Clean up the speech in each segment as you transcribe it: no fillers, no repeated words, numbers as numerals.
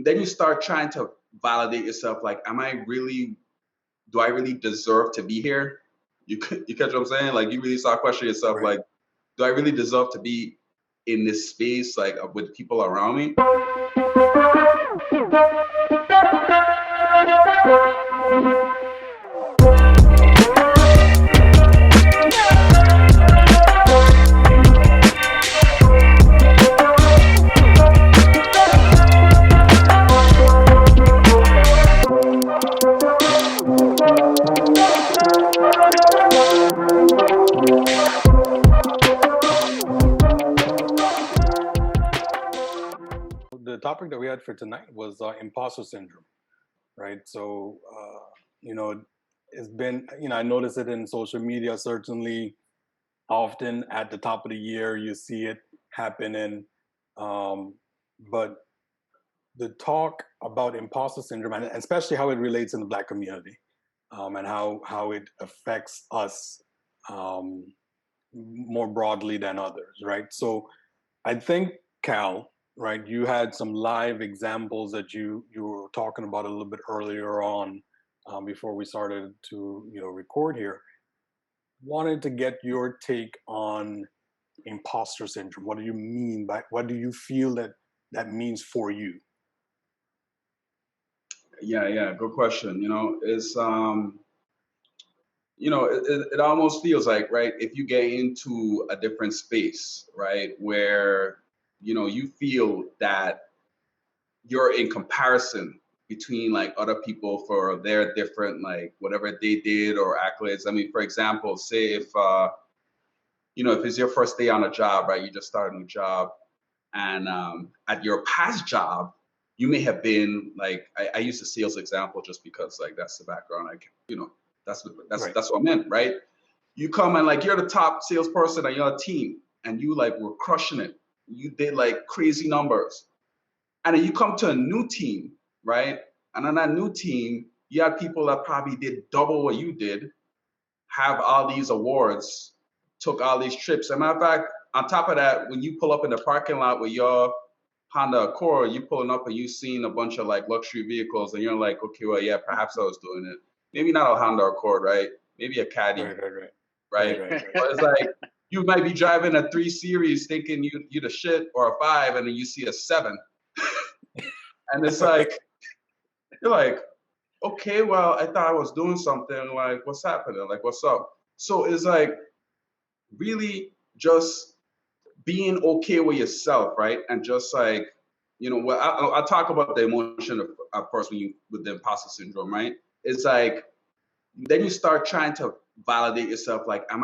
then you start trying to validate yourself. Like, do I really deserve to be here? You catch what I'm saying? Like, you really start questioning yourself. Right. Like, do I really deserve to be in this space, like with people around me? The topic that we had for tonight was imposter syndrome, right? So, it's been, I notice it in social media, certainly often at the top of the year, you see it happening. But the talk about imposter syndrome, and especially how it relates in the Black community, and how it affects us um, more broadly than others, right? So I think, Cal, right, you had some live examples that you were talking about a little bit earlier on, before we started to record here. Wanted to get your take on imposter syndrome. What do you mean by? What do you feel that means for you? Yeah, good question. It almost feels like, right, if you get into a different space, right, where you feel that you're in comparison between like other people for their different, like whatever they did or accolades. I mean, for example, say if it's your first day on a job, right, you just started a new job, and at your past job you may have been like, I use the sales example just because like that's the background, like that's Right. that's what I meant, right? You come and like you're the top salesperson on your team, and you like were crushing it, you did like crazy numbers, and then you come to a new team, right? And on that new team you had people that probably did double what you did, have all these awards, took all these trips. As a matter of fact, on top of that, when you pull up in the parking lot with your Honda Accord, you pulling up and you seeing a bunch of like luxury vehicles, and you're like, okay, well, yeah, perhaps I was doing it. Maybe not a Honda Accord, right? Maybe a Caddy, Right, right, right, right? right, right, But it's like you might be driving a 3 Series thinking you the shit, or a 5, and then you see a 7, and it's like you're like, okay, well, I thought I was doing something. Like, what's happening? Like, what's up? So it's like really just being okay with yourself, right? And just like, well, I'll talk about the emotion of first when you with the imposter syndrome, right? It's like then you start trying to validate yourself. Like, do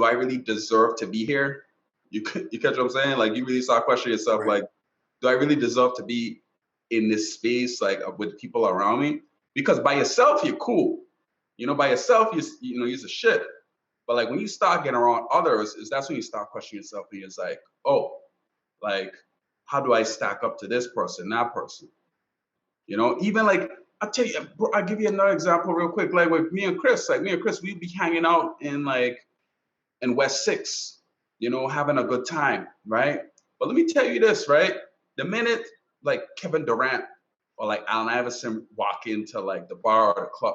I really deserve to be here? You catch what I'm saying? Like, you really start questioning yourself. right. Like, do I really deserve to be in this space, like with people around me? Because by yourself, you're cool. By yourself, you're the shit. But like when you start getting around others, that's when you start questioning yourself, and it's like, oh, like, how do I stack up to this person, that person? Even like I'll tell you, bro, I'll give you another example real quick. Like with me and Chris, we'd be hanging out in West Six, having a good time, right? But let me tell you this, right? The minute like Kevin Durant or like Allen Iverson walk into like the bar or the club,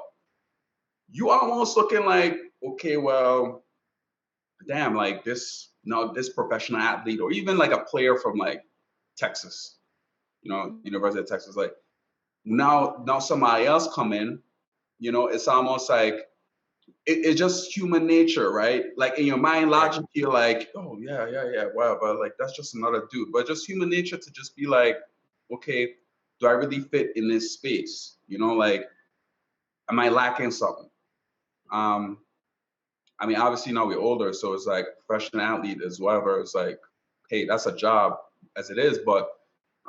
you almost looking like, okay, well, damn, like this professional athlete, or even like a player from like Texas, University of Texas, like now somebody else come in, it's almost like it's just human nature, right? Like in your mind, Right. logic, you're like, oh yeah, wow, but like that's just another dude. But just human nature to just be like, okay, do I really fit in this space? Like, am I lacking something? Um, I mean, obviously now we're older, so it's like professional athlete is whatever. It's like, hey, that's a job as it is,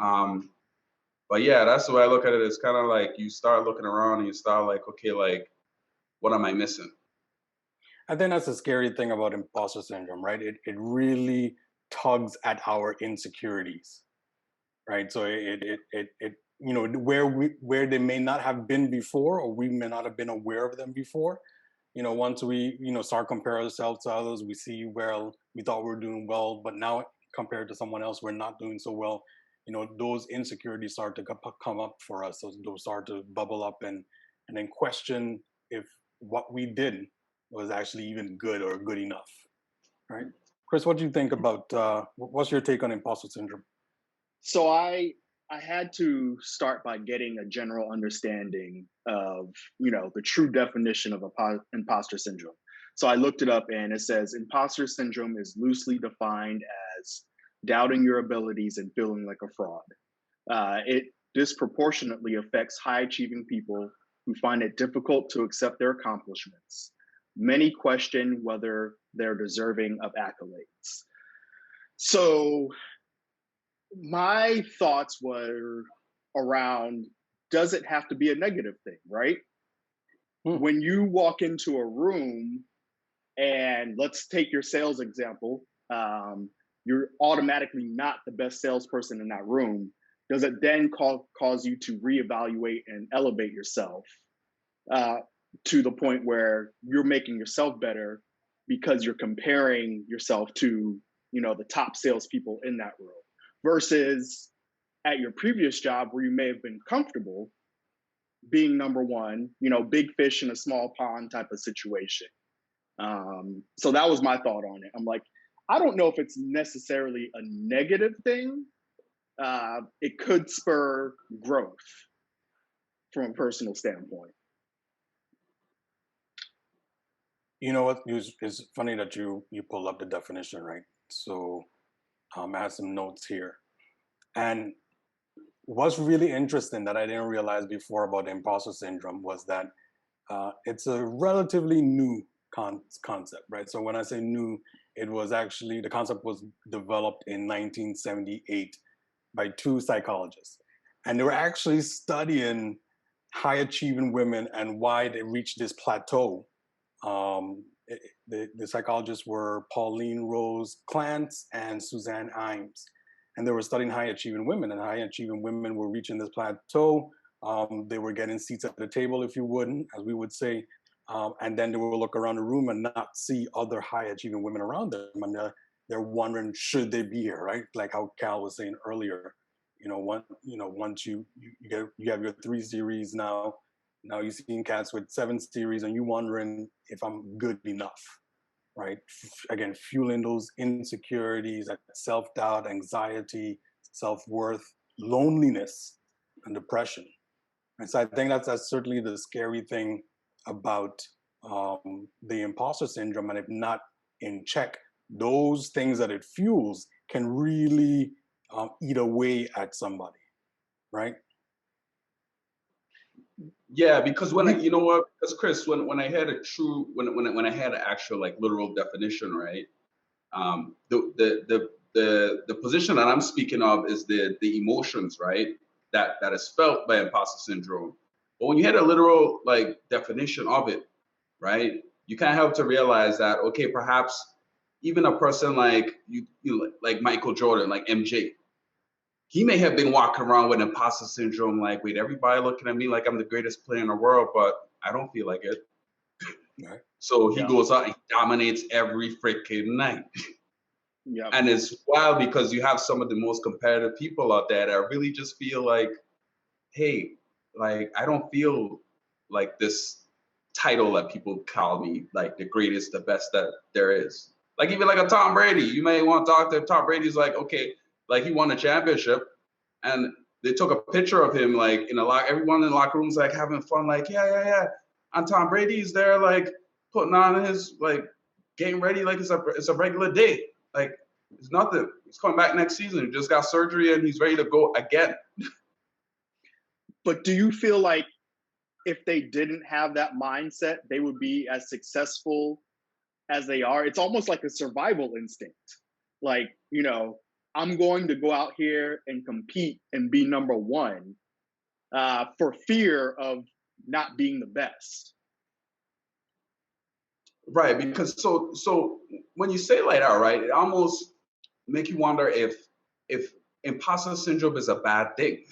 um, but yeah, that's the way I look at it. It's kind of like you start looking around and you start like, okay, like, what am I missing? I think that's the scary thing about imposter syndrome, right? It really tugs at our insecurities, right? So where they may not have been before, or we may not have been aware of them before. Once we start comparing ourselves to others, we see where we thought we were doing well, but now compared to someone else, we're not doing so well. those insecurities start to come up for us. So those start to bubble up and then question if what we did was actually even good or good enough, right? Chris, what do you think about, what's your take on imposter syndrome? So I had to start by getting a general understanding of, the true definition of imposter syndrome. So I looked it up and it says imposter syndrome is loosely defined as doubting your abilities and feeling like a fraud. It disproportionately affects high achieving people who find it difficult to accept their accomplishments. Many question whether they're deserving of accolades. So my thoughts were around, does it have to be a negative thing, right? When you walk into a room, and let's take your sales example, you're automatically not the best salesperson in that room. Does it then cause you to reevaluate and elevate yourself to the point where you're making yourself better because you're comparing yourself to, the top salespeople in that room, versus at your previous job where you may have been comfortable being number one, big fish in a small pond type of situation. So that was my thought on it. I'm like, I don't know if it's necessarily a negative thing. It could spur growth from a personal standpoint. You know what? It's funny that you pull up the definition, right? So I have some notes here. And what's really interesting that I didn't realize before about imposter syndrome was that it's a relatively new concept, right? So when I say new, it was actually, the concept was developed in 1978 by two psychologists. And they were actually studying high achieving women and why they reached this plateau. The psychologists were Pauline Rose Clance and Suzanne Imes. And they were studying high achieving women, and high achieving women were reaching this plateau. They were getting seats at the table, if you wouldn't, as we would say. And then they will look around the room and not see other high achieving women around them. And they're wondering, should they be here, right? Like how Cal was saying earlier, once you have your 3 series now you're seeing cats with 7 series and you wondering if I'm good enough, right? Again, fueling those insecurities, that self-doubt, anxiety, self-worth, loneliness, and depression. And so I think that's certainly the scary thing about the imposter syndrome. And if not in check, those things that it fuels can really eat away at somebody, right? Yeah, because because Chris, when I had when I had an actual like literal definition, right? The position that I'm speaking of is the emotions, right? That is felt by imposter syndrome. But when you had a literal like definition of it, right? You can't help to realize that, okay, perhaps even a person like like Michael Jordan, like MJ, he may have been walking around with imposter syndrome, like, wait, everybody looking at me like I'm the greatest player in the world, but I don't feel like it. Right. So he goes out and dominates every freaking night. Yeah. And it's wild because you have some of the most competitive people out there that really just feel like, hey, like I don't feel like this title that people call me, like the greatest, the best that there is. Like even like a Tom Brady, you may want to talk to Tom Brady's like, okay, like he won a championship, and they took a picture of him like in a lock. Everyone in the locker room's like having fun, like yeah. And Tom Brady's there like putting on his like getting ready like it's a regular day. Like it's nothing. He's coming back next season. He just got surgery and he's ready to go again. But do you feel like if they didn't have that mindset, they would be as successful as they are? It's almost like a survival instinct. Like, I'm going to go out here and compete and be number one for fear of not being the best. Right, because so when you say like that, right, it almost make you wonder if imposter syndrome is a bad thing.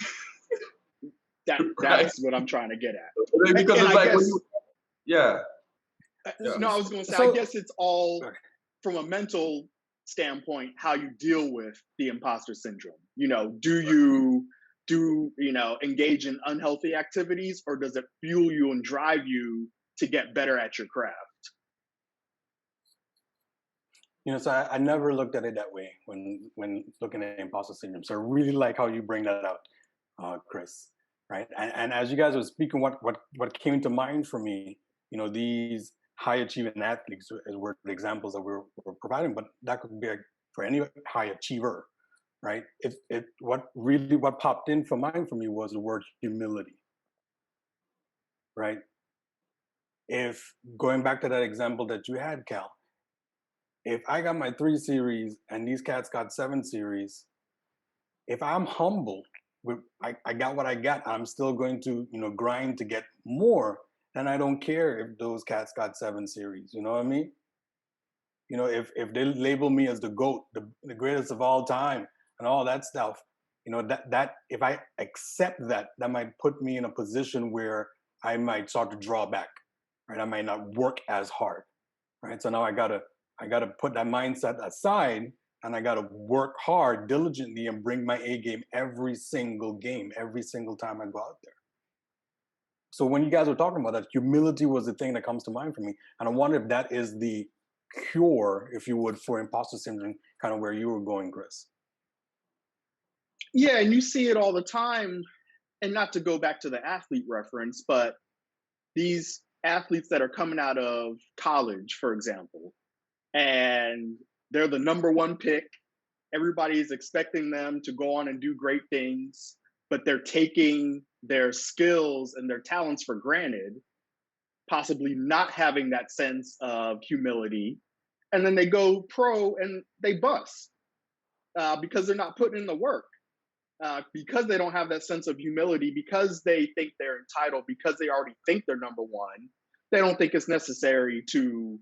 That's what I'm trying to get at. Because and it's like when you, No, I was going to say, I guess it's all from a mental standpoint, how you deal with the imposter syndrome. You know, do you engage in unhealthy activities, or does it fuel you and drive you to get better at your craft? So I never looked at it that way when looking at imposter syndrome. So I really like how you bring that out, Chris. Right, and as you guys were speaking, what came to mind for me, these high achieving athletes were the examples that we're providing, but that could be for any high achiever, right? What popped in for mind for me was the word humility, right? If going back to that example that you had, Cal, if I got my 3 series and these cats got 7 series, if I'm humble, I got what I got, I'm still going to grind to get more, and I don't care if those cats got 7 series. You know what I mean? If they label me as the GOAT, the greatest of all time, and all that stuff, that if I accept that might put me in a position where I might start to draw back, right? I might not work as hard, right? So now I gotta put that mindset aside, and I gotta work hard diligently and bring my A game every single game, every single time I go out there. So when you guys were talking about that, humility was the thing that comes to mind for me, and I wonder if that is the cure, if you would, for imposter syndrome, kind of where you were going, Chris. Yeah, and you see it all the time. And not to go back to the athlete reference, but these athletes that are coming out of college, for example, and they're the number 1 pick. Everybody is expecting them to go on and do great things, but they're taking their skills and their talents for granted, possibly not having that sense of humility. And then they go pro and they bust because they're not putting in the work. Because they don't have that sense of humility, because they think they're entitled, because they already think they're number 1, they don't think it's necessary to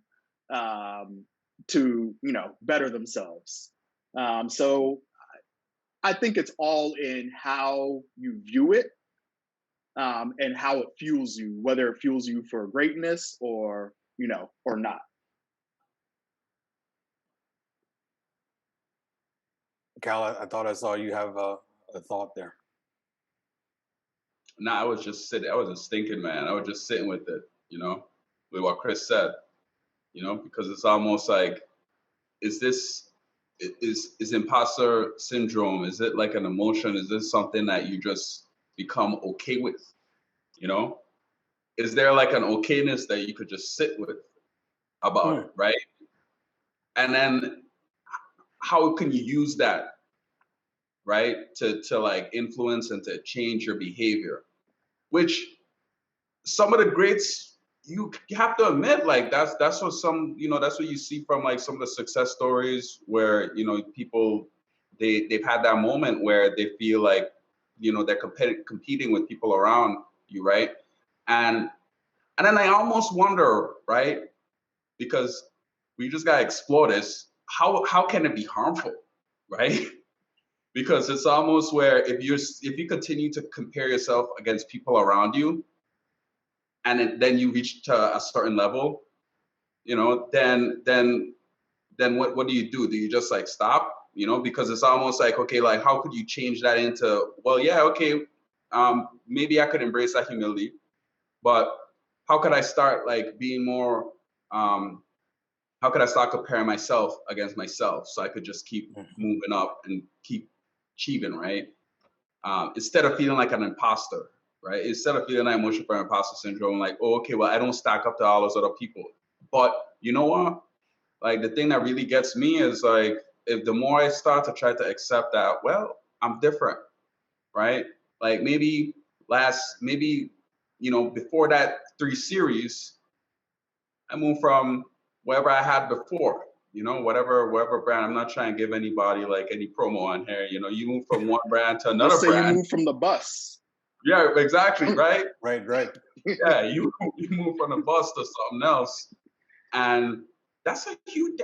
better themselves. So I think it's all in how you view it, and how it fuels you, whether it fuels you for greatness or not. Cal, I thought I saw you have a thought there. No, I was just thinking, man. I was just sitting with it, with what Chris said, because it's almost like, is imposter syndrome, is it like an emotion? Is this something that you just become okay with? Is there like an okayness that you could just sit with about it, right? And then how can you use that, right, to like influence and to change your behavior? Which some of the greats, you have to admit, like that's what that's what you see from like some of the success stories where people they've had that moment where they feel like they're competing with people around you, right? And then I almost wonder, right, because we just gotta explore this. How can it be harmful, right? Because it's almost where if you continue to compare yourself against people around you, and then you reach to a certain level, then what do you do? Do you just like stop? Because it's almost like, okay, like how could you change that into, well, yeah, okay, maybe I could embrace that humility, but how could I start like being more, how could I start comparing myself against myself so I could just keep moving up and keep achieving, right? Instead of feeling like an imposter, right? Instead of feeling that emotion for imposter syndrome, like, oh, okay, well, I don't stack up to all those other people. But you know what? Like the thing that really gets me is like, if the more I start to try to accept that, well, I'm different, right? Like maybe before that 3 series, I moved from wherever I had before, whatever brand. I'm not trying to give anybody like any promo on here. You move from one brand to another Let's say brand. you move from the bus. Yeah, exactly, right? Right. Yeah, you move from the bus to something else, and that's a huge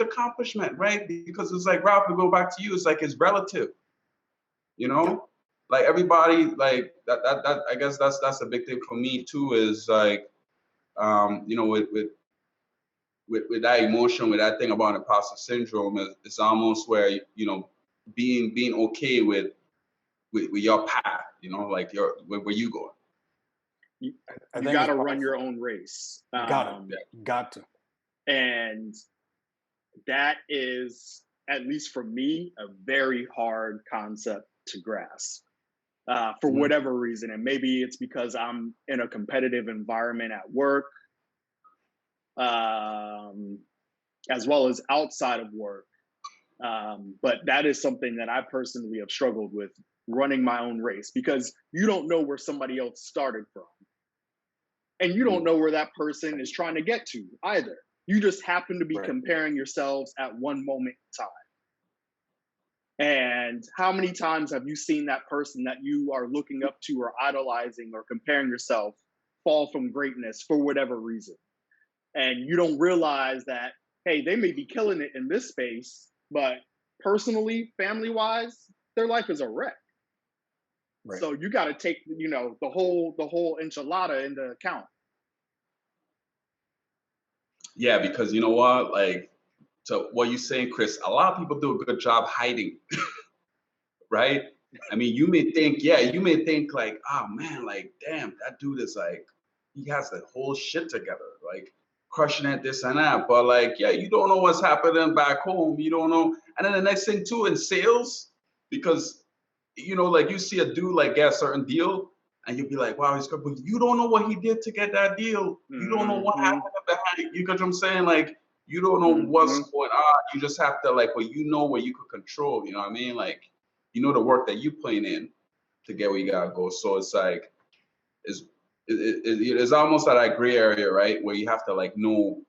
accomplishment, right? Because it's like, Ralph, to go back to you, it's like it's relative, like everybody, like that I guess that's a big thing for me too, is like, with with that emotion, with that thing about imposter syndrome, it's almost where, you know, being okay with your path, you know, like where you going. You, I you think got it's to run powerful. your own race. Got to. And that is, at least for me, a very hard concept to grasp for whatever reason. And maybe it's because I'm in a competitive environment at work, as well as outside of work. But that is something that I personally have struggled with, running my own race, because you don't know where somebody else started from. And you don't know where that person is trying to get to either. You just happen to be comparing yourselves at one moment in time. And how many times have you seen that person that you are looking up to or idolizing or comparing yourself fall from greatness for whatever reason? And you don't realize that, hey, they may be killing it in this space, but personally, family-wise, their life is a wreck. Right. So you got to take, you know, the whole enchilada into account. Yeah, because you know what, like, so what you're saying, Chris, a lot of people do a good job hiding, right? I mean, you may think like, oh man, like, damn, that dude is like, he has the whole shit together, like crushing at this and that. But like, yeah, you don't know what's happening back home. You don't know. And then the next thing too, in sales, because, you know, like you see a dude like get a certain deal and you'll be like, wow, he's good, but you don't know what he did to get that deal. You don't know what happened behind. You get what I'm saying? Like, you don't know what's going on. You just have to, like, well, you know what you could control. You know what I mean? Like, you know the work that you putting in to get where you gotta go. So it's like, it's almost that gray area, right? Where you have to like know,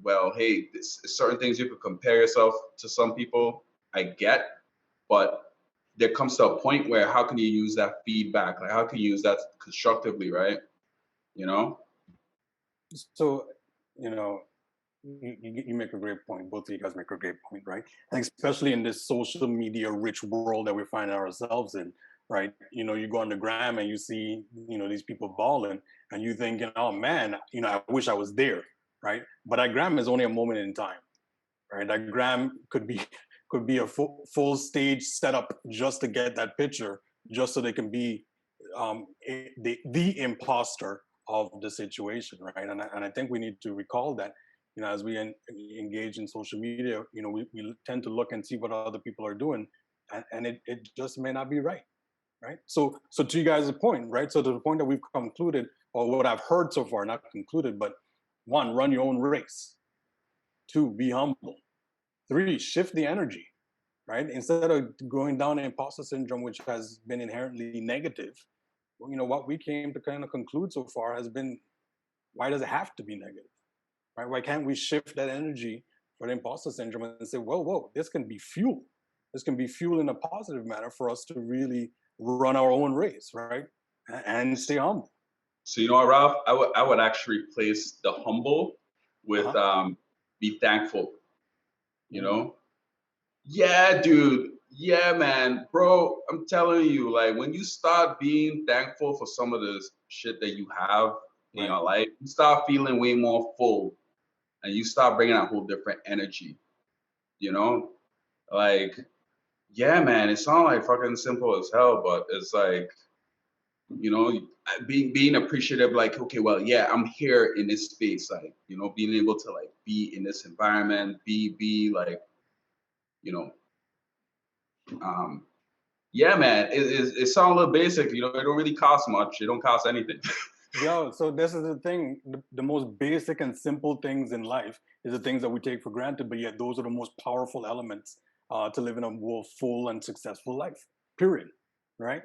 well, hey, certain things you could compare yourself to some people, I get, but there comes to a point where how can you use that feedback? Like, how can you use that constructively, right? You know? So, you know, you make a great point. Both of you guys make a great point, right? And especially in this social media rich world that we find ourselves in, right? You know, you go on the gram and you see, you know, these people balling and you thinking, oh man, you know, I wish I was there, right? But that gram is only a moment in time, right? That gram could be a full stage setup just to get that picture, just so they can be the imposter of the situation, right? And I think we need to recall that, you know, as we engage in social media, you know, we tend to look and see what other people are doing, and it just may not be right, right? So to you guys' point, right? So to the point that we've concluded, or what I've heard so far, not concluded, but 1, run your own race. 2, be humble. 3, shift the energy, right? Instead of going down imposter syndrome, which has been inherently negative, well, you know, what we came to kind of conclude so far has been, why does it have to be negative, right? Why can't we shift that energy for the imposter syndrome and say, whoa, this can be fuel. This can be fuel in a positive manner for us to really run our own race, right? And stay humble. So, you know what, Ralph, I would actually replace the humble with be thankful. You know? Yeah, dude. Yeah, man. Bro, I'm telling you, like, when you start being thankful for some of the shit that you have in your life, you start feeling way more full and you start bringing a whole different energy, you know? Like, yeah, man, it sounds like fucking simple as hell, but it's like, you know, being appreciative, like, okay, well, yeah, I'm here in this space, like, you know, being able to like be in this environment, be like, you know, yeah, man, it sounds a little basic, you know, it don't really cost much. It don't cost anything. Yo, so this is the thing, the most basic and simple things in life is the things that we take for granted, but yet those are the most powerful elements to live in a more full and successful life, period, right?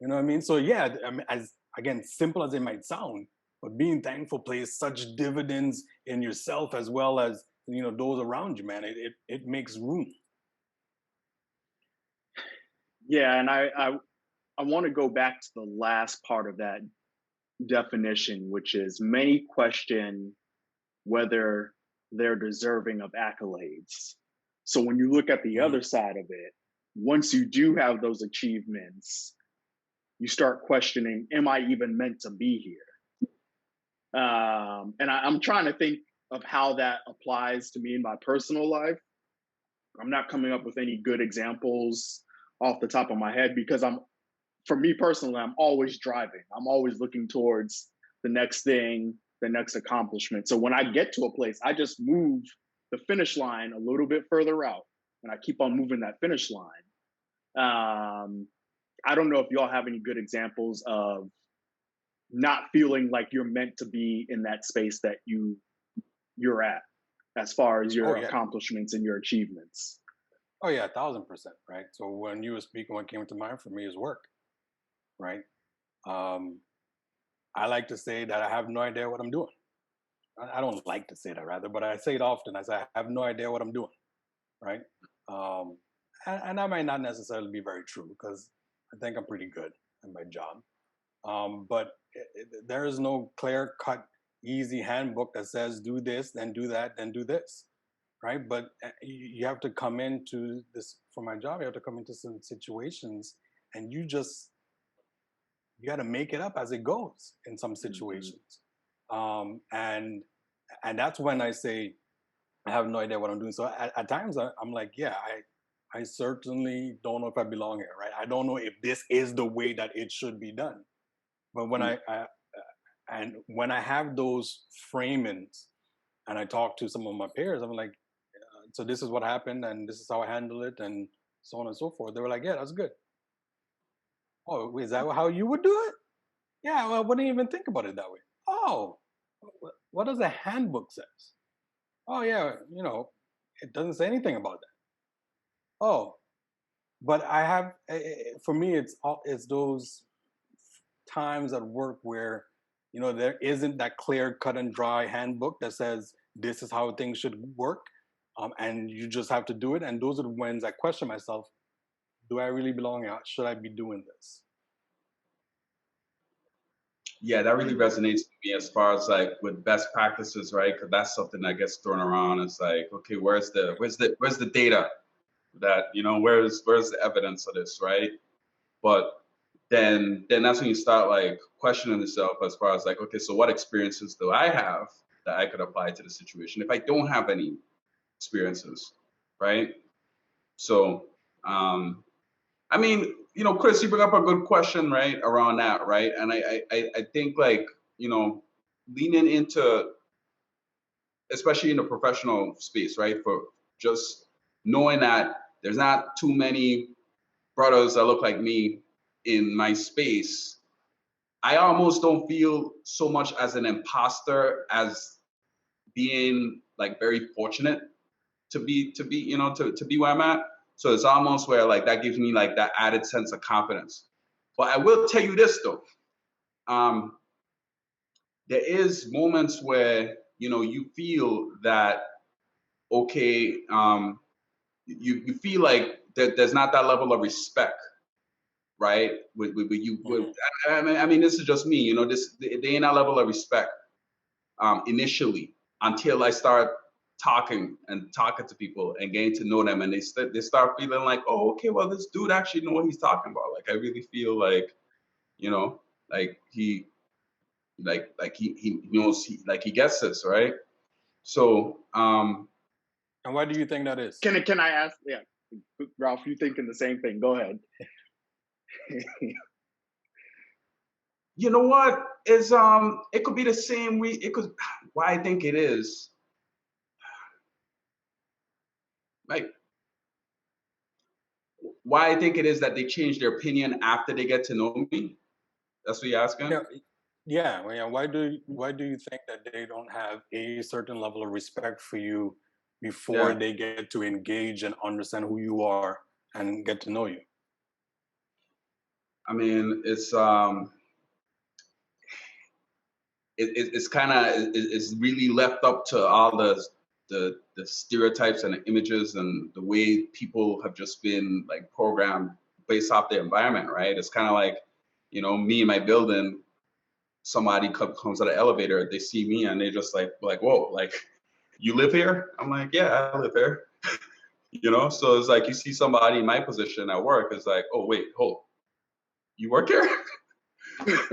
You know what I mean? So yeah, I mean, as again, simple as it might sound, but being thankful plays such dividends in yourself as well as, you know, those around you, man. It makes room. Yeah, and I want to go back to the last part of that definition, which is many question whether they're deserving of accolades. So when you look at the other side of it, once you do have those achievements, you start questioning, am I even meant to be here? And I'm trying to think of how that applies to me in my personal life, I'm not coming up with any good examples off the top of my head because for me personally, I'm always driving. I'm always looking towards the next thing, the next accomplishment. So when I get to a place, I just move the finish line a little bit further out and I keep on moving that finish line. I don't know if y'all have any good examples of not feeling like you're meant to be in that space that you're at as far as your accomplishments and your achievements. Oh yeah, 1,000%, right? So when you were speaking, what came to mind for me is work, right? I like to say that I have no idea what I'm doing. I don't like to say that rather, but I say it often. I say I have no idea what I'm doing, right? And that might not necessarily be very true because I think I'm pretty good at my job. But there is no clear-cut, easy handbook that says do this, then do that, then do this, right? But you have to come into this, for my job, you have to come into some situations and you got to make it up as it goes in some situations. And that's when I say, I have no idea what I'm doing. So at times I'm like, yeah, I certainly don't know if I belong here, right? I don't know if this is the way that it should be done. But when when I have those framings and I talk to some of my peers, I'm like, so this is what happened and this is how I handle it and so on and so forth. They were like, yeah, that's good. Oh, is that how you would do it? Yeah, well, I wouldn't even think about it that way. Oh, what does the handbook says? Oh yeah, it doesn't say anything about that. Oh, but I have, for me, it's those times at work where, there isn't that clear cut and dry handbook that says this is how things should work. And you just have to do it. And those are the ones I question myself. Do I really belong here? Should I be doing this? Yeah, that really resonates with me as far as like with best practices, right? Because that's something that gets thrown around. It's like, okay, where's the data that, where's the evidence of this, right? But then that's when you start like questioning yourself as far as like, okay, so what experiences do I have that I could apply to the situation if I don't have any experiences, right? So, I mean, Chris, you bring up a good question, right, around that, right? And I think like, leaning into, especially in the professional space, right, for just knowing that there's not too many brothers that look like me in my space, I almost don't feel so much as an imposter as being like very fortunate to be where I'm at. So it's almost where like that gives me like that added sense of confidence. But I will tell you this though, there is moments where you feel that okay, you feel like there's not that level of respect, right? With you, I mean, this is just me, they ain't that level of respect initially until I start talking to people and getting to know them, and they start feeling like, oh, okay, well, this dude actually know what he's talking about. Like I really feel like, like he knows, he gets this, right? So and why do you think that is? Can I ask? Yeah, Ralph, you thinking the same thing? Go ahead. You know what is it could be the same why I think it is, like why I think it is that they change their opinion after they get to know me. That's what you're asking? Yeah. Why do you think that they don't have a certain level of respect for you before they get to engage and understand who you are and get to know you? I mean, it's kind of it's really left up to all the stereotypes and the images and the way people have just been like programmed based off the environment, right? It's kind of like, me in my building, somebody comes out of the elevator, they see me and they just like, whoa, like, you live here? I'm like, yeah, I live here. So it's like you see somebody in my position at work, it's like, oh wait, hold, you work here? Like,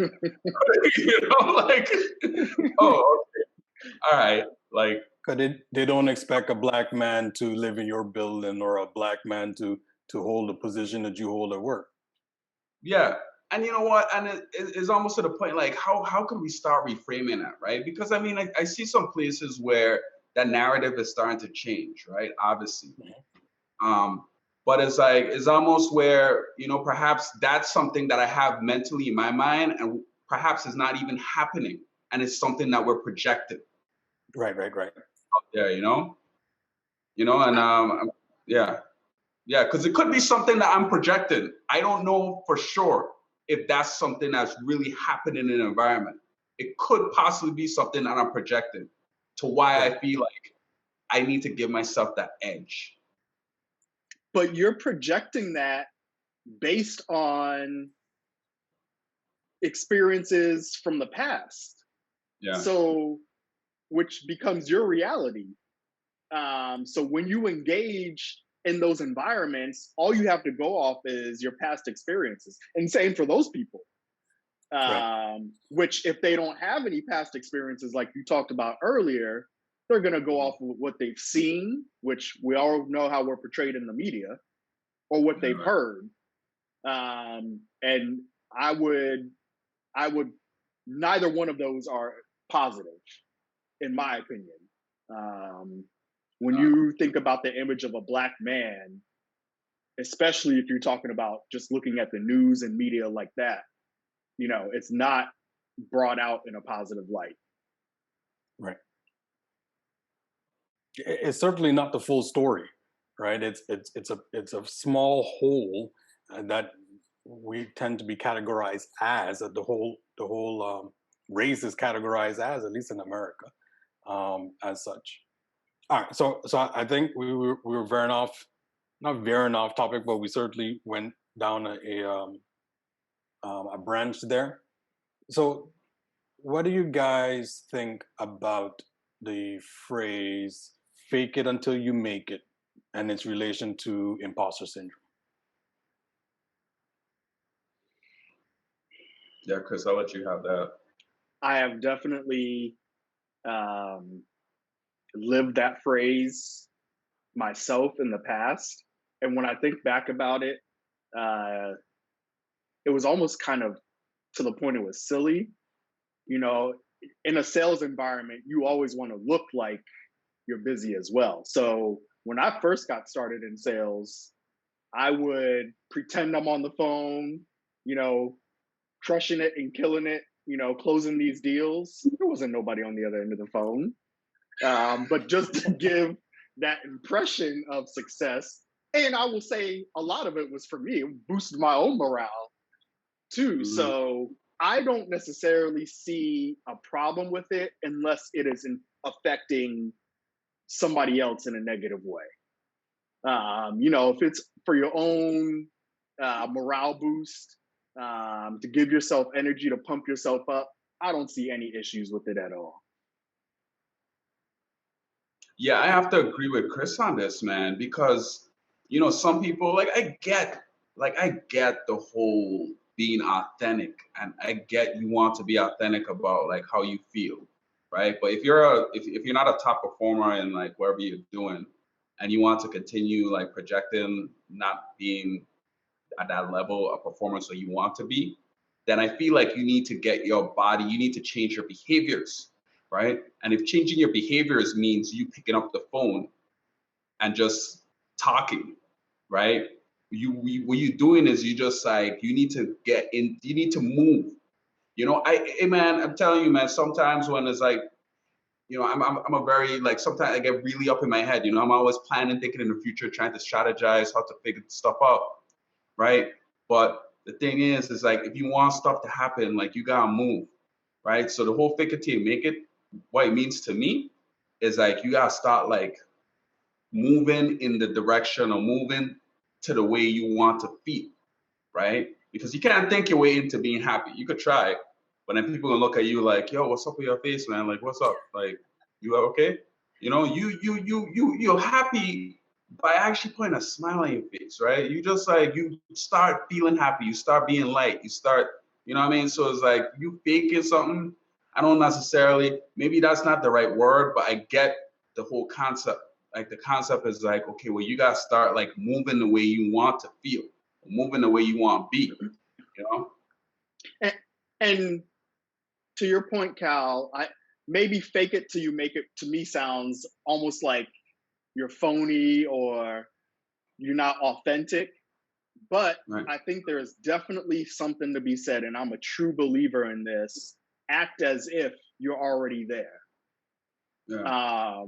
oh, okay, all right. Like, Cause they don't expect a black man to live in your building or a black man to hold the position that you hold at work. yeah. And you know what? And it's almost to the point, like, how can we start reframing that, right? Because I mean, I see some places where that narrative is starting to change, right? Obviously. But it's like, it's almost where, you know, perhaps that's something that I have mentally in my mind, and perhaps it's not even happening. And it's something that we're projecting Right. out there, and yeah. Yeah, because it could be something that I'm projecting. I don't know for sure if that's something that's really happening in the environment. It could possibly be something that I'm projecting to why Right. I feel like I need to give myself that edge. But you're projecting that based on experiences from the past. Yeah. So, which becomes your reality. So when you engage in those environments, all you have to go off is your past experiences. And same for those people. Right. Which if they don't have any past experiences like you talked about earlier, they're going to go off of what they've seen, which we all know how we're portrayed in the media, or what Yeah, they've right. heard. And I would neither one of those are positive, in my opinion. When you think about the image of a black man, especially if you're talking about just looking at the news and media like that, it's not brought out in a positive light. Right. It's certainly not the full story, right? It's a small whole that we tend to be categorized as the whole race is categorized as, at least in America, as such. All right, so I think we were veering off, not veering off topic, but we certainly went down a branch there. So, what do you guys think about the phrase "fake it until you make it" and its relation to imposter syndrome? Yeah, Chris, I'll let you have that. I have definitely lived that phrase myself in the past. And when I think back about it, it was almost kind of to the point it was silly. You know, in a sales environment, you always want to look like you're busy as well. So when I first got started in sales, I would pretend I'm on the phone, crushing it and killing it, closing these deals. There wasn't nobody on the other end of the phone. But just to give that impression of success, and I will say a lot of it was for me, it boosted my own morale too. Mhm. So I don't necessarily see a problem with it unless it is affecting somebody else in a negative way. If it's for your own morale boost, to give yourself energy to pump yourself up, I don't see any issues with it at all. Yeah, I have to agree with Chris on this, man, because some people, like, I get the whole being authentic, and I get you want to be authentic about like how you feel, right? But if you're not a top performer in like whatever you're doing, and you want to continue like projecting not being at that level of performance that you want to be, then I feel like you need to get your body, you need to change your behaviors, right? And if changing your behaviors means you picking up the phone and just talking, right? What you're doing is you just like, you need to get in, you need to move. Hey man, I'm telling you, man, sometimes when it's like, I'm a very, like, sometimes I get really up in my head, I'm always planning, thinking in the future, trying to strategize how to figure stuff out, right? But the thing is like, if you want stuff to happen, like, you gotta move, right? So the whole fake it till you make it, what it means to me is like, you gotta start like moving in the direction or moving to the way you want to feel, right? Because you can't think your way into being happy. You could try, but then people gonna look at you like, yo, what's up with your face, man? Like, what's up? Like, you okay? You're happy by actually putting a smile on your face, right? You just like, you start feeling happy, you start being light, you start, you know what I mean? So it's like, you faking something, I don't necessarily, maybe that's not the right word, but I get the whole concept. Like the concept is like, okay, well, you gotta start like moving the way you want to feel, moving the way you want to be, you know? And to your point, Cal, maybe fake it till you make it, to me sounds almost like you're phony or you're not authentic. But Right. I think there is definitely something to be said, and I'm a true believer in this. Act as if you're already there. Yeah.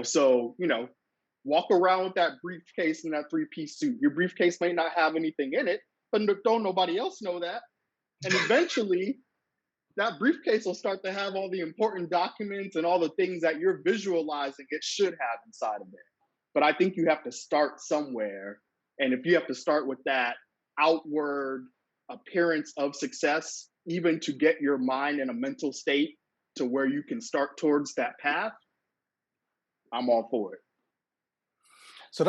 So, walk around with that briefcase and that 3-piece suit. Your briefcase may not have anything in it, but don't nobody else know that. And eventually, that briefcase will start to have all the important documents and all the things that you're visualizing it should have inside of there. But I think you have to start somewhere. And if you have to start with that outward appearance of success, even to get your mind in a mental state to where you can start towards that path, I'm all for it. So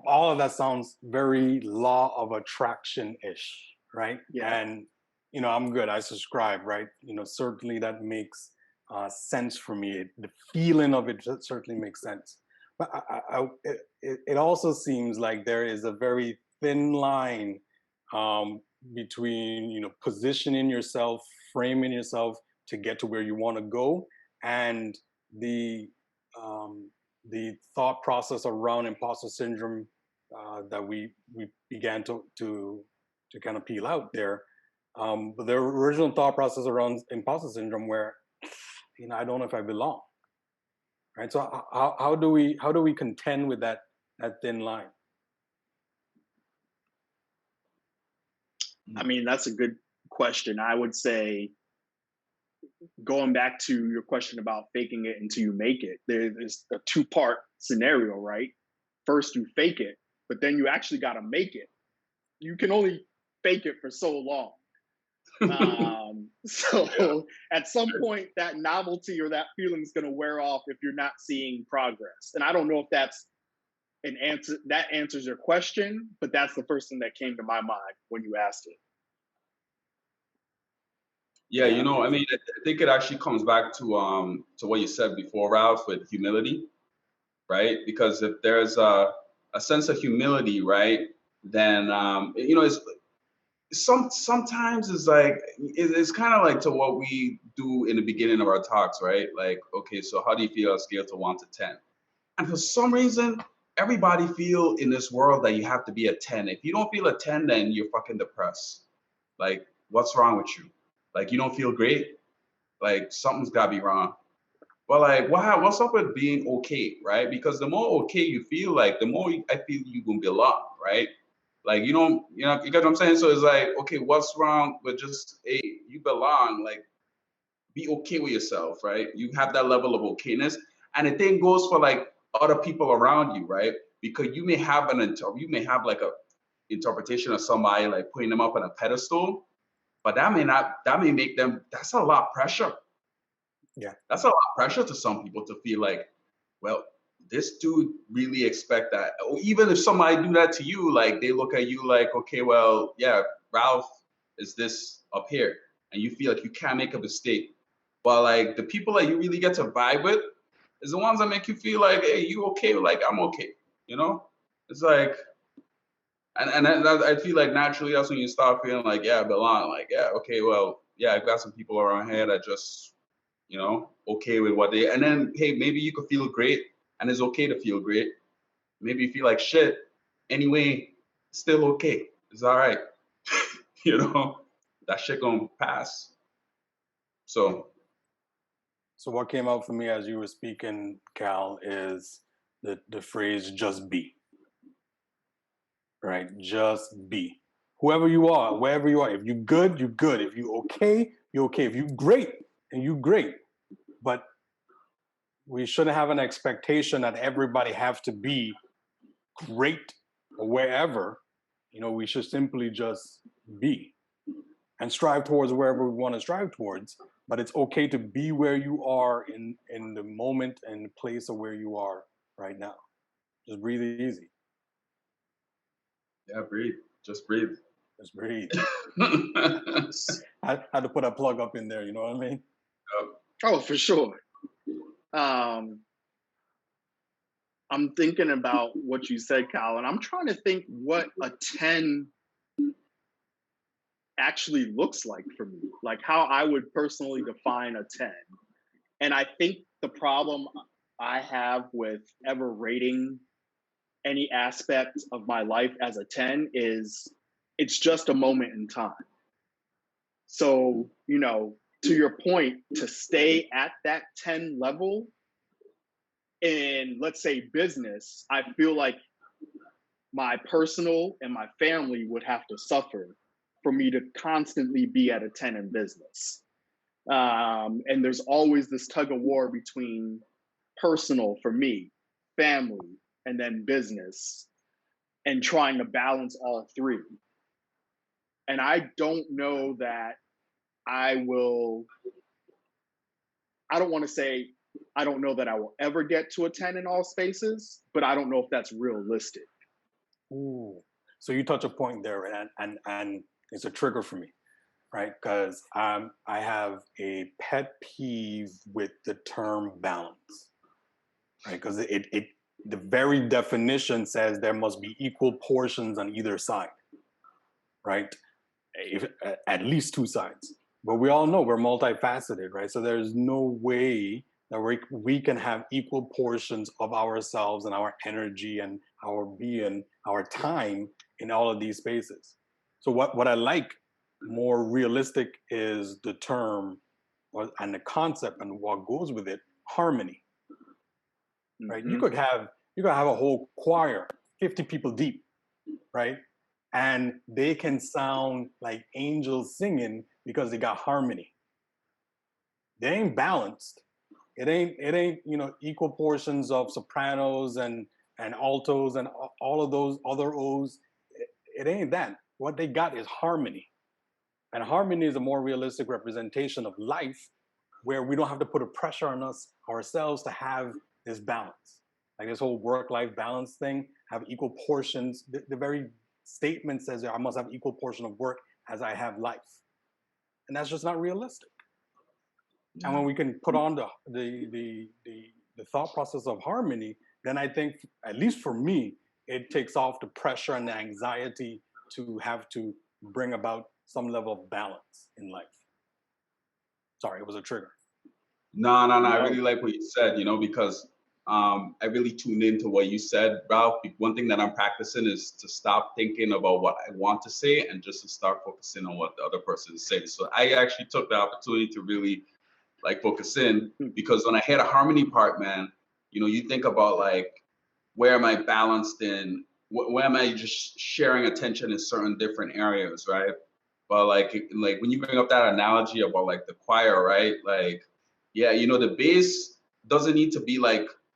all of that sounds very law of attraction-ish, right? Yeah. And, I'm good. I subscribe, right? Certainly that makes sense for me. The feeling of it certainly makes sense. But it also seems like there is a very thin line between, positioning yourself, framing yourself to get to where you want to go, and the thought process around imposter syndrome that we began to kind of peel out there. But the original thought process around imposter syndrome, where I don't know if I belong, right? So how do we contend with that thin line? I mean, that's a good question. I would say, going back to your question about faking it until you make it, there's a 2-part scenario, right? First, you fake it, but then you actually got to make it. You can only fake it for so long. So at some point, that novelty or that feeling is going to wear off if you're not seeing progress. And I don't know if that's an answer that answers your question, but that's the first thing that came to my mind when you asked it. Yeah, I mean, I think it actually comes back to what you said before, Ralph, with humility, right? Because if there's a sense of humility, right, then it's sometimes it's like it's kind of like to what we do in the beginning of our talks, right? Like, okay, so how do you feel on a scale to 1 to 10? And for some reason, everybody feel in this world that you have to be a 10. If you don't feel a 10, then you're fucking depressed. Like, what's wrong with you? Like, you don't feel great? Like, something's gotta be wrong. But like, what's up with being okay, right? Because the more okay you feel, like, the more I feel you gonna belong, right? Like, you get what I'm saying? So it's like, okay, what's wrong with just, hey, you belong? Like, be okay with yourself, right? You have that level of okayness, and the thing goes for like other people around you, right? Because you may have like a interpretation of somebody, like putting them up on a pedestal, but that may make them. That's a lot of pressure. Yeah, that's a lot of pressure to some people to feel like, well, this dude really expect that. Or even if somebody do that to you, like they look at you like, okay, well, yeah, Ralph is this up here, and you feel like you can't make a mistake. But like the people that you really get to vibe with is the ones that make you feel like, hey, you okay? Like I'm okay. It's like, and I feel like naturally that's when you start feeling like, yeah, I belong. Like, yeah, okay, well, yeah, I've got some people around here that just, okay with what they. And then, hey, maybe you could feel great, and it's okay to feel great. Maybe you feel like shit. Anyway, still okay. It's all right. That shit gonna pass. So what came out for me as you were speaking, Cal, is the phrase "just be." Right, just be. Whoever you are, wherever you are. If you good, you good. If you okay, you okay. If you great, and you great. But we shouldn't have an expectation that everybody have to be great or wherever. We should simply just be and strive towards wherever we want to strive towards. But it's okay to be where you are in the moment and the place of where you are right now. Just breathe easy. Yeah, breathe. Just breathe. Just breathe. I had to put a plug up in there, you know what I mean? Oh, for sure. Um, I'm thinking about what you said, Kyle, and I'm trying to think what a 10 actually looks like for me, like how I would personally define a 10. And I think the problem I have with ever rating any aspect of my life as a 10 is it's just a moment in time. So, to your point, to stay at that 10 level in, let's say, business, I feel like my personal and my family would have to suffer for me to constantly be at a 10 in business. And there's always this tug of war between personal for me, family, and then business, and trying to balance all three. And I don't know that I will, I don't want to say, I don't know that I will ever get to a 10 in all spaces, but I don't know if that's realistic. Ooh. So you touch a point there, and it's a trigger for me, right? Because I have a pet peeve with the term balance, right? Because it the very definition says there must be equal portions on either side, right? If, at least two sides. But we all know we're multifaceted, right? So there's no way that we can have equal portions of ourselves and our energy and our being, our time in all of these spaces. So what I like more realistic is the term and the concept and what goes with it, harmony, right? Mm-hmm. You could have a whole choir, 50 people deep, right? And they can sound like angels singing because they got harmony. They ain't balanced. It ain't equal portions of sopranos and altos and all of those other O's. It ain't that. What they got is harmony. And harmony is a more realistic representation of life where we don't have to put a pressure on ourselves to have this balance. Like this whole work-life balance thing, have equal portions. The very statement says I must have equal portion of work as I have life. And that's just not realistic. And when we can put on the thought process of harmony, then I think, at least for me, it takes off the pressure and the anxiety to have to bring about some level of balance in life. Sorry, it was a trigger. No. I really like what you said, because I really tuned into what you said, Ralph. One thing that I'm practicing is to stop thinking about what I want to say and just to start focusing on what the other person is saying. So I actually took the opportunity to really focus in, because when I hit a harmony part, man, you think about where am I balanced in, where am I just sharing attention in certain different areas, right? But like when you bring up that analogy about the choir, right? Yeah, the bass doesn't need to be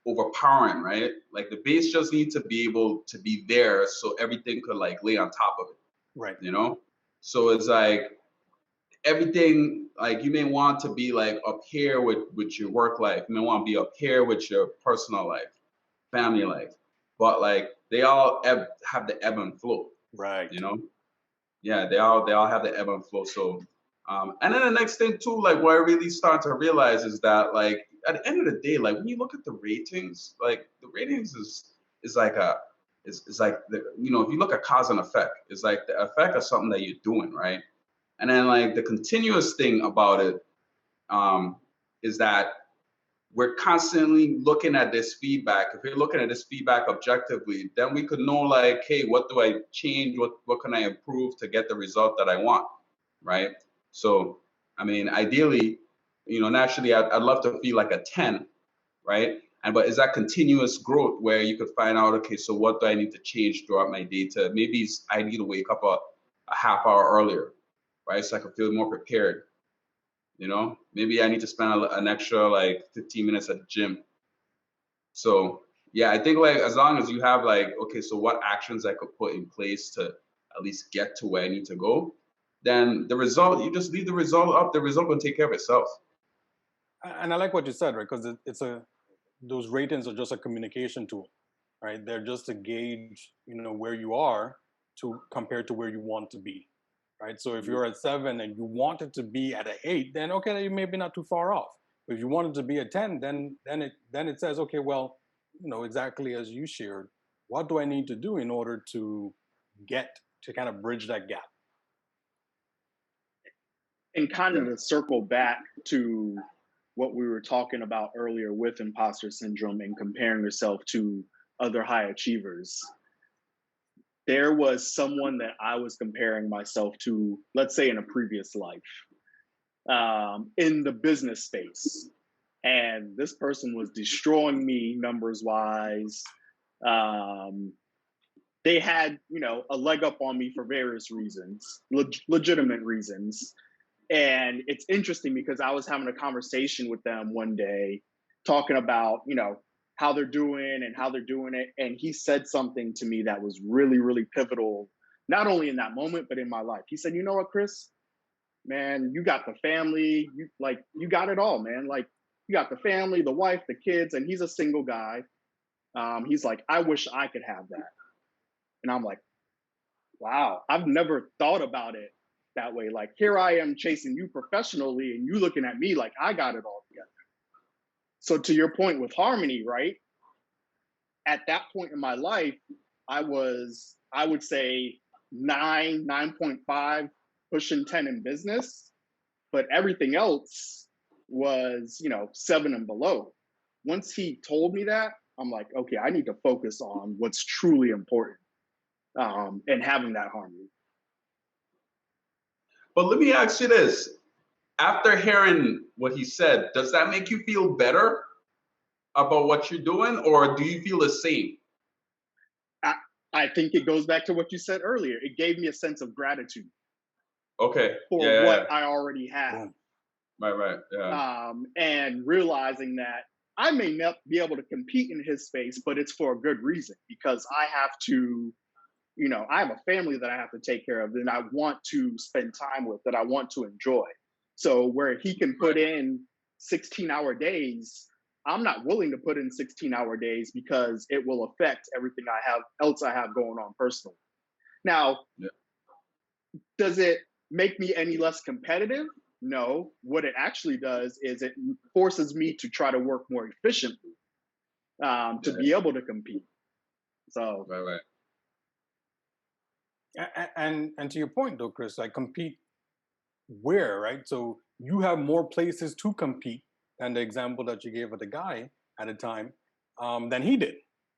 overpowering, right? Like the bass just needs to be able to be there so everything could lay on top of it. Right. So it's everything, you may want to be up here with your work life. You may want to be up here with your personal life, family life. But they all have the ebb and flow. Right. Yeah, they all have the ebb and flow. So and then the next thing too, what I really start to realize is that at the end of the day, when you look at the ratings, the ratings is like a it's like if you look at cause and effect, it's like the effect of something that you're doing, right? And then the continuous thing about it is that we're constantly looking at this feedback. If we're looking at this feedback objectively, then we could know hey, what do I change? What can I improve to get the result that I want, right? So, I mean, ideally, naturally, I'd love to feel like a 10, right? But is that continuous growth where you could find out, okay, so what do I need to change throughout my day to maybe I need to wake up a half hour earlier, right? So I can feel more prepared. Maybe I need to spend an extra 15 minutes at the gym. So yeah, I think as long as you have okay, so what actions I could put in place to at least get to where I need to go, then the result, you just leave the result up. The result will take care of itself. And I like what you said, right? Because those ratings are just a communication tool, right? They're just to gauge, where you are compared to where you want to be, right? So if you're at 7 and you want it to be at an 8, then okay, you may be not too far off. If you want it to be a 10, then it says, okay, well, exactly as you shared, what do I need to do in order to get to kind of bridge that gap? And kind of to circle back to what we were talking about earlier with imposter syndrome and comparing yourself to other high achievers. There was someone that I was comparing myself to, let's say in a previous life, in the business space. And this person was destroying me numbers wise. They had, a leg up on me for various reasons, legitimate reasons. And it's interesting because I was having a conversation with them one day talking about, how they're doing and how they're doing it. And he said something to me that was really, really pivotal, not only in that moment, but in my life. He said, you know what, Chris, man, you got the family, you got it all, man. Like you got the family, the wife, the kids, and he's a single guy. He's like, I wish I could have that. And I'm like, wow, I've never thought about it that way. Like here I am chasing you professionally and you looking at me like I got it all together. So to your point with harmony, right? At that point in my life, I would say 9.5, pushing 10 in business, but everything else was, 7 and below. Once he told me that, I'm like, okay, I need to focus on what's truly important, and having that harmony. But let me ask you this. After hearing what he said, does that make you feel better about what you're doing, or do you feel the same? I think it goes back to what you said earlier. It gave me a sense of gratitude. Okay. For what I already have. Right. Yeah. And realizing that I may not be able to compete in his space, but it's for a good reason because I have to, I have a family that I have to take care of and I want to spend time with, that I want to enjoy. So where he can put in 16-hour days, I'm not willing to put in 16-hour days because it will affect everything I have going on personally. Now, does it make me any less competitive? No. What it actually does is it forces me to try to work more efficiently, to be able to compete. So right. And to your point though, Chris, like compete where, right? So you have more places to compete than the example that you gave of the guy at a time, than he did,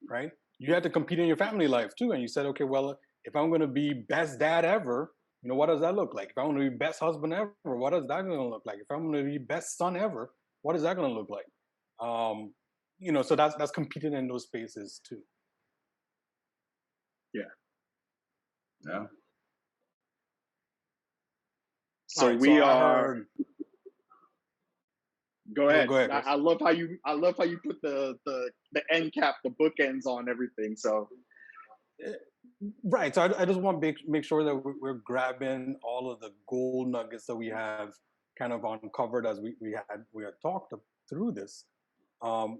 right? You had to compete in your family life too. And you said, okay, well, if I'm going to be best dad ever, what does that look like? If I'm going to be best husband ever, what is that going to look like? If I'm going to be best son ever, what is that going to look like? So that's competing in those spaces too. Yeah. So right, we are. Go ahead. Go ahead, I love how you put the end cap, the bookends on everything. So. Right. So I just want to make sure that we're grabbing all of the gold nuggets that we have kind of uncovered as we had talked through this. So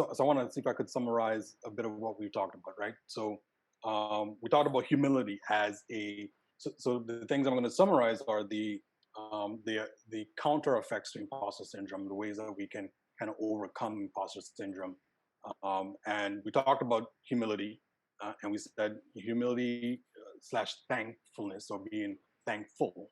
I want to see if I could summarize a bit of what we talked about, right? So we talked about humility as so the things I'm going to summarize are the counter effects to imposter syndrome, the ways that we can kind of overcome imposter syndrome. And we talked about humility, and we said humility / thankfulness, or being thankful.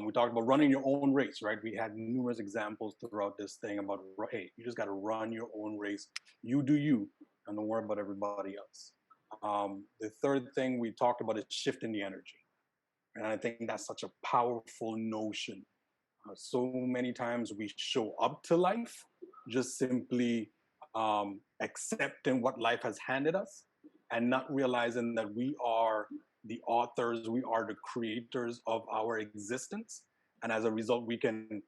We talked about running your own race, right? We had numerous examples throughout this thing about, hey, you just got to run your own race. You do you, and don't worry about everybody else. The third thing we talked about is shifting the energy. And I think that's such a powerful notion. So many times we show up to life just simply accepting what life has handed us and not realizing that we are the authors, we are the creators of our existence. And as a result, we can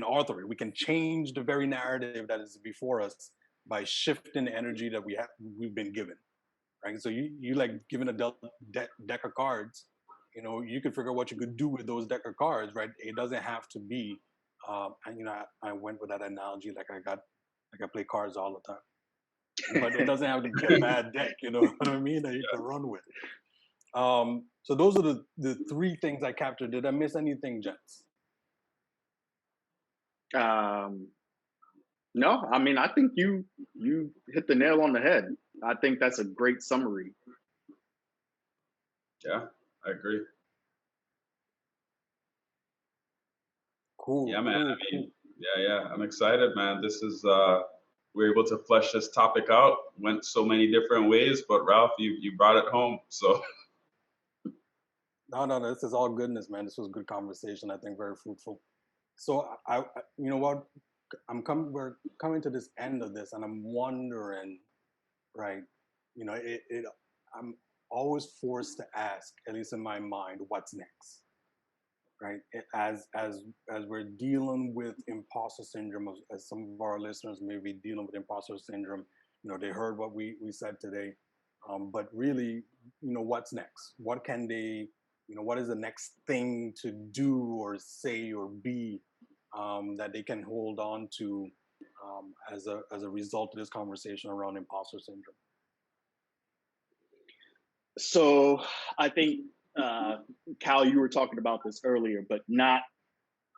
author it. We can change the very narrative that is before us by shifting the energy that we've been given. Right. So you like given a deck of cards. You can figure out what you could do with those deck of cards, right? It doesn't have to be, and I went with that analogy, like I play cards all the time, but it doesn't have to be a bad deck, you know what I mean? That you can run with. So those are the three things I captured. Did I miss anything, gents? No, I mean, I think you hit the nail on the head. I think that's a great summary. Yeah, I agree. Cool, Yeah, man. cool, I cool. mean, yeah. I'm excited, man. This is we're able to flesh this topic out. Went so many different ways, but Ralph, you brought it home. So No, this is all goodness, man. This was a good conversation. I think very fruitful. So you know what? We're coming to this end of this, and I'm wondering, right? You know, I'm always forced to ask, at least in my mind, what's next, right? As we're dealing with imposter syndrome, as some of our listeners may be dealing with imposter syndrome, you know, they heard what we said today, but really, you know, what's next? What can they, you know, what is the next thing to do or say or be that they can hold on to as a result of this conversation around imposter syndrome? So I think, Cal, you were talking about this earlier, but not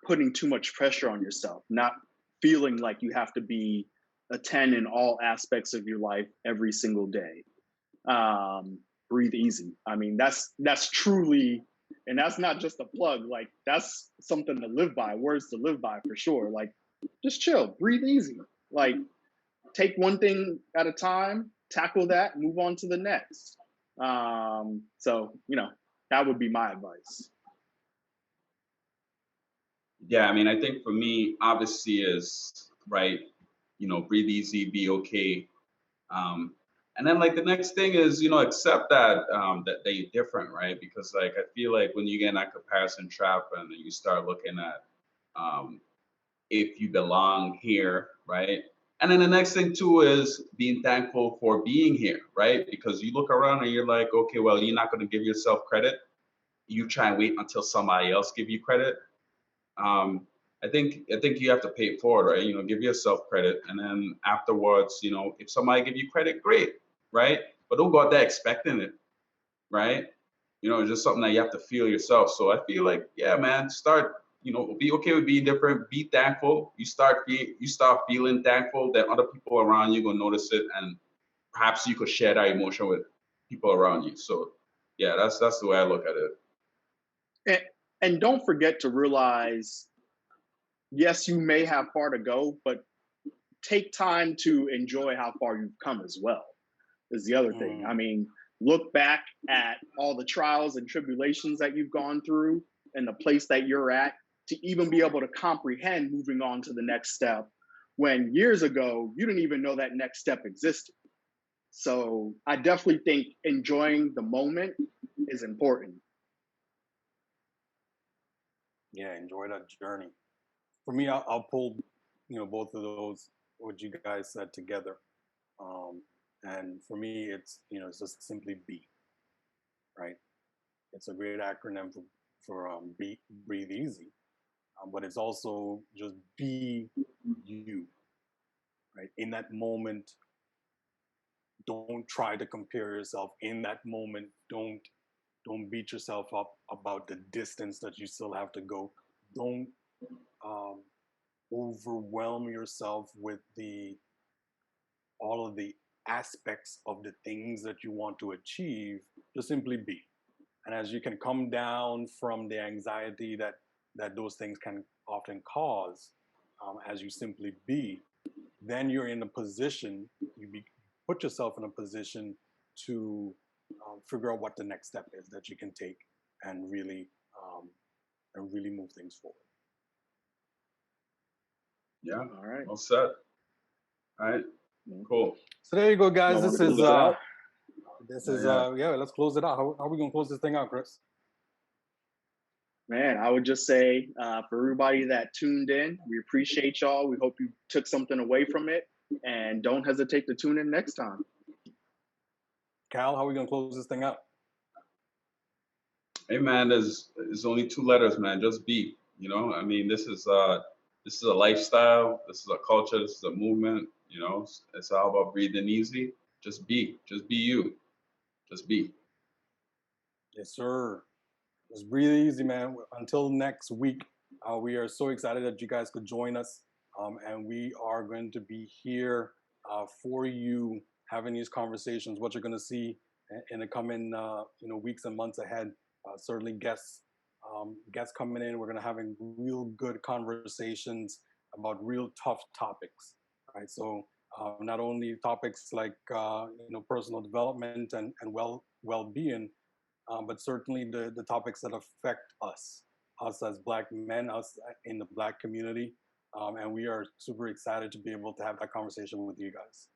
putting too much pressure on yourself, not feeling like you have to be a 10 in all aspects of your life every single day. Breathe easy. I mean, that's truly, and that's not just a plug. Like, that's something to live by, words to live by for sure. Like, just chill, breathe easy. Like, take one thing at a time, tackle that, move on to the next. So, you know, that would be my advice. yeah, I mean, I think for me, obviously, is right. You know, breathe easy, be okay. And then like the next thing is, you know, accept that that they're different, right? Because like I feel like when you get in that comparison trap and you start looking at um, if you belong here, right? And then the next thing too is being thankful for being here, right? Because you look around and you're like, okay, well, you're not going to give yourself credit. You try and wait until somebody else give you credit. um, I think you have to pay it forward, right? You know, give yourself credit, and then afterwards, you know, if somebody give you credit, great, right? But don't go out there expecting it, right? You know, it's just something that you have to feel yourself. So I feel like, yeah, man, start. You know, be okay with being different. Be thankful. You start feeling thankful that other people around you gonna notice it, and perhaps you could share that emotion with people around you. So yeah, that's the way I look at it. And, and don't forget to realize, yes, you may have far to go, but take time to enjoy how far you've come as well, is the other thing. I Mm, mean, look back at all the trials and tribulations that you've gone through and the place that you're at to even be able to comprehend moving on to the next step when years ago you didn't even know that next step existed. So I definitely think enjoying the moment is important. yeah, enjoy that journey. For me, I'll pull, you know, both of those what you guys said together. Um, and for me, it's, you know, it's just simply be, right? It's a great acronym for breathe easy, but it's also just be you, right? In that moment, don't try to compare yourself. In that moment, don't beat yourself up about the distance that you still have to go. Don't um, overwhelm yourself with the all of the aspects of the things that you want to achieve. Just simply be. And as you can come down from the anxiety that those things can often cause, as you simply be, then you're in a position, put yourself in a position to figure out what the next step is that you can take and um, really move things forward. Yeah, All right. well said. All right, cool. So there you go, guys. Y'all want to close it out? Yeah. Yeah. Let's close it out. How are we gonna close this thing out, Chris? Man, I would just say, for everybody that tuned in, we appreciate y'all. We hope you took something away from it, and don't hesitate to tune in next time. Cal, how are we gonna close this thing out? Hey man, there's only two letters, man. Just be. You know, I mean, this is a lifestyle. This is a culture. This is a movement. You know, it's all about breathing easy. Just be. Just be you. Just be. Yes, sir. Just breathe easy, man. Until next week, we are so excited that you guys could join us. and we are going to be here for you, having these conversations. What you're going to see in the coming weeks and months ahead. Certainly guests coming in. We're going to having real good conversations about real tough topics. Right. So not only topics like personal development and well-being, but certainly the topics that affect us as Black men, us in the Black community. And we are super excited to be able to have that conversation with you guys.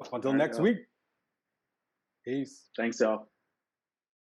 So until next week, peace. Thanks, y'all.